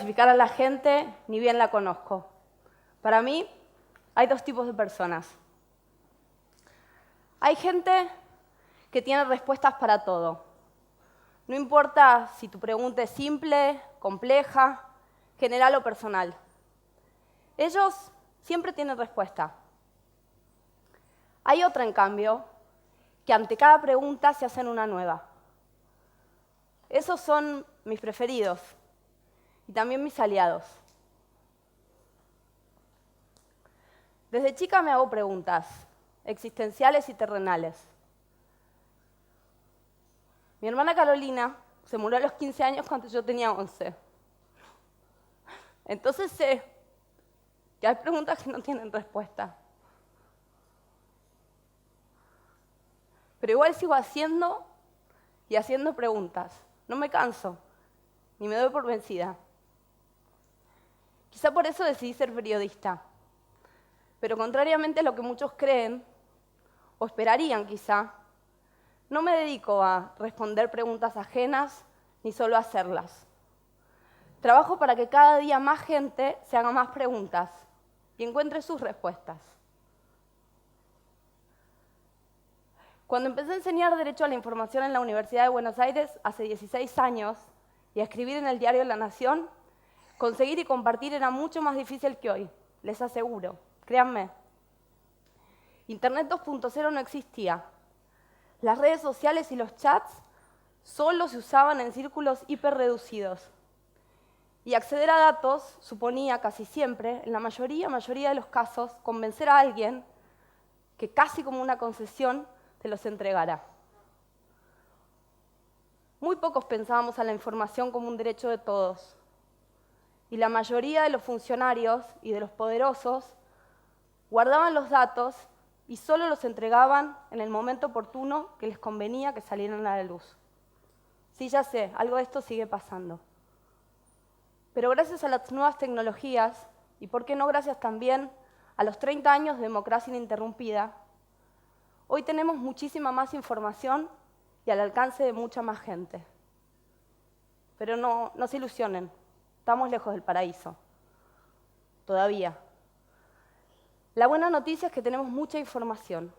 clasificar a la gente, ni bien la conozco. Para mí, hay dos tipos de personas. Hay gente que tiene respuestas para todo. No importa si tu pregunta es simple, compleja, general o personal. Ellos siempre tienen respuesta. Hay otra, en cambio, que ante cada pregunta se hacen una nueva. Esos son mis preferidos y también mis aliados. Desde chica me hago preguntas existenciales y terrenales. Mi hermana Carolina se murió a los 15 años cuando yo tenía 11. Entonces sé que hay preguntas que no tienen respuesta. Pero igual sigo haciendo y haciendo preguntas. No me canso, ni me doy por vencida. Quizá por eso decidí ser periodista. Pero contrariamente a lo que muchos creen, o esperarían quizá, no me dedico a responder preguntas ajenas ni solo a hacerlas. Trabajo para que cada día más gente se haga más preguntas y encuentre sus respuestas. Cuando empecé a enseñar Derecho a la Información en la Universidad de Buenos Aires hace 16 años y a escribir en el diario La Nación, conseguir y compartir era mucho más difícil que hoy, les aseguro, créanme. Internet 2.0 no existía. Las redes sociales y los chats solo se usaban en círculos hiperreducidos. Y acceder a datos suponía casi siempre, en la mayoría de los casos, convencer a alguien que casi como una concesión te los entregara. Muy pocos pensábamos a la información como un derecho de todos. Y la mayoría de los funcionarios y de los poderosos guardaban los datos y solo los entregaban en el momento oportuno que les convenía que salieran a la luz. Sí, ya sé, algo de esto sigue pasando. Pero gracias a las nuevas tecnologías, y por qué no gracias también a los 30 años de democracia ininterrumpida, hoy tenemos muchísima más información y al alcance de mucha más gente. Pero no se ilusionen, estamos lejos del paraíso. Todavía. La buena noticia es que tenemos mucha información.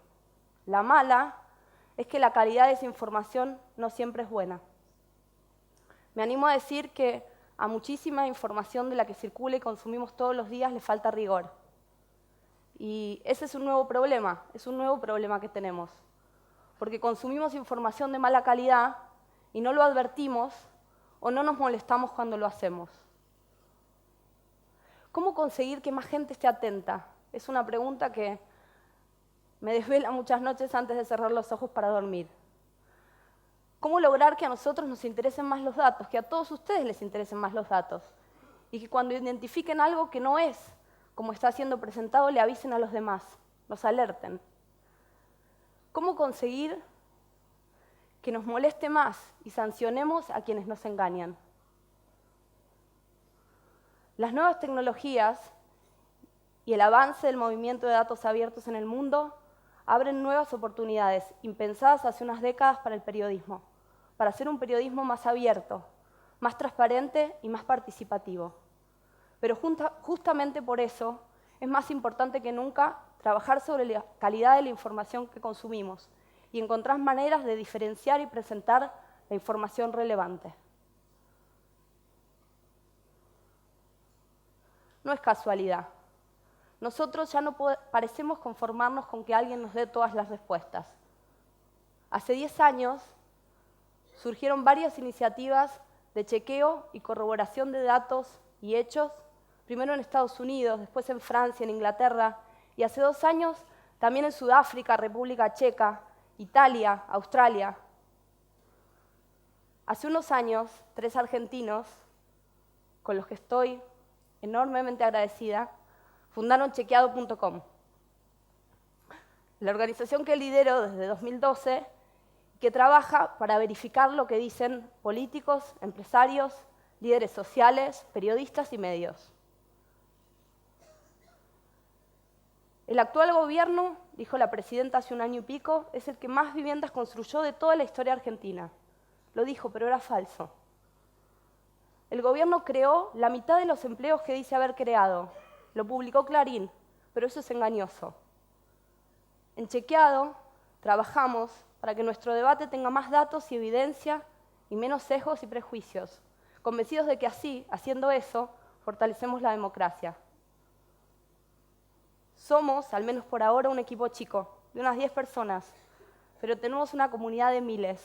La mala es que la calidad de esa información no siempre es buena. Me animo a decir que a muchísima información de la que circula y consumimos todos los días le falta rigor. Y ese es un nuevo problema que tenemos. Porque consumimos información de mala calidad y no lo advertimos o no nos molestamos cuando lo hacemos. ¿Cómo conseguir que más gente esté atenta? Es una pregunta que me desvela muchas noches antes de cerrar los ojos para dormir. ¿Cómo lograr que a nosotros nos interesen más los datos, que a todos ustedes les interesen más los datos? Y que cuando identifiquen algo que no es como está siendo presentado, le avisen a los demás, los alerten. ¿Cómo conseguir que nos moleste más y sancionemos a quienes nos engañan? Las nuevas tecnologías y el avance del movimiento de datos abiertos en el mundo abren nuevas oportunidades impensadas hace unas décadas para el periodismo, para hacer un periodismo más abierto, más transparente y más participativo. Pero justamente por eso es más importante que nunca trabajar sobre la calidad de la información que consumimos y encontrar maneras de diferenciar y presentar la información relevante. No es casualidad. Nosotros ya no parecemos conformarnos con que alguien nos dé todas las respuestas. Hace 10 años surgieron varias iniciativas de chequeo y corroboración de datos y hechos, primero en Estados Unidos, después en Francia, en Inglaterra, y hace 2 años también en Sudáfrica, República Checa, Italia, Australia. Hace unos años, 3 argentinos, con los que estoy enormemente agradecida, fundaron chequeado.com, la organización que lidero desde 2012 y que trabaja para verificar lo que dicen políticos, empresarios, líderes sociales, periodistas y medios. El actual gobierno, dijo la presidenta hace un año y pico, es el que más viviendas construyó de toda la historia argentina. Lo dijo, pero era falso. El gobierno creó la mitad de los empleos que dice haber creado. Lo publicó Clarín, pero eso es engañoso. En Chequeado trabajamos para que nuestro debate tenga más datos y evidencia y menos sesgos y prejuicios, convencidos de que así, haciendo eso, fortalecemos la democracia. Somos, al menos por ahora, un equipo chico, de unas 10 personas, pero tenemos una comunidad de miles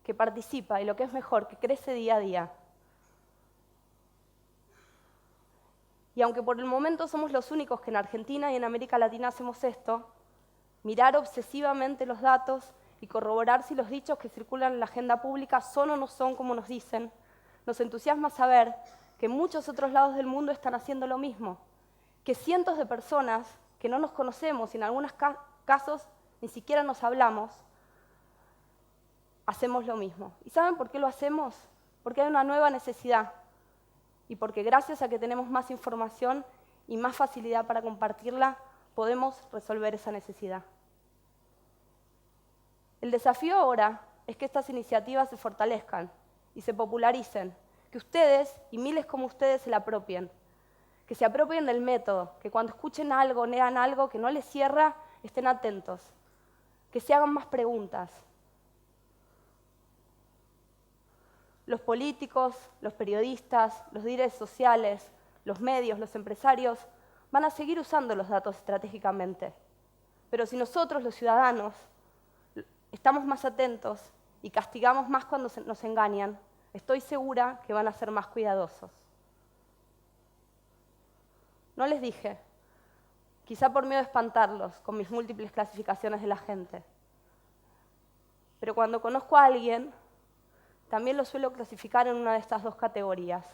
que participa y, lo que es mejor, que crece día a día. Y aunque por el momento somos los únicos que en Argentina y en América Latina hacemos esto, mirar obsesivamente los datos y corroborar si los dichos que circulan en la agenda pública son o no son como nos dicen, nos entusiasma saber que muchos otros lados del mundo están haciendo lo mismo, que cientos de personas que no nos conocemos y en algunos casos ni siquiera nos hablamos, hacemos lo mismo. ¿Y saben por qué lo hacemos? Porque hay una nueva necesidad y porque gracias a que tenemos más información y más facilidad para compartirla, podemos resolver esa necesidad. El desafío ahora es que estas iniciativas se fortalezcan y se popularicen, que ustedes y miles como ustedes se la apropien, que se apropien del método, que cuando escuchen algo, lean algo que no les cierra, estén atentos, que se hagan más preguntas. Los políticos, los periodistas, los líderes sociales, los medios, los empresarios, van a seguir usando los datos estratégicamente. Pero si nosotros, los ciudadanos, estamos más atentos y castigamos más cuando nos engañan, estoy segura que van a ser más cuidadosos. No les dije, quizá por miedo a espantarlos con mis múltiples clasificaciones de la gente, pero cuando conozco a alguien, también lo suelo clasificar en una de estas dos categorías.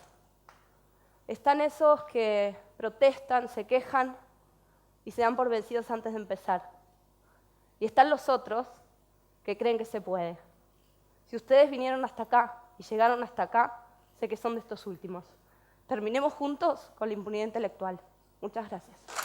Están esos que protestan, se quejan y se dan por vencidos antes de empezar. Y están los otros que creen que se puede. Si ustedes vinieron hasta acá y llegaron hasta acá, sé que son de estos últimos. Terminemos juntos con la impunidad intelectual. Muchas gracias.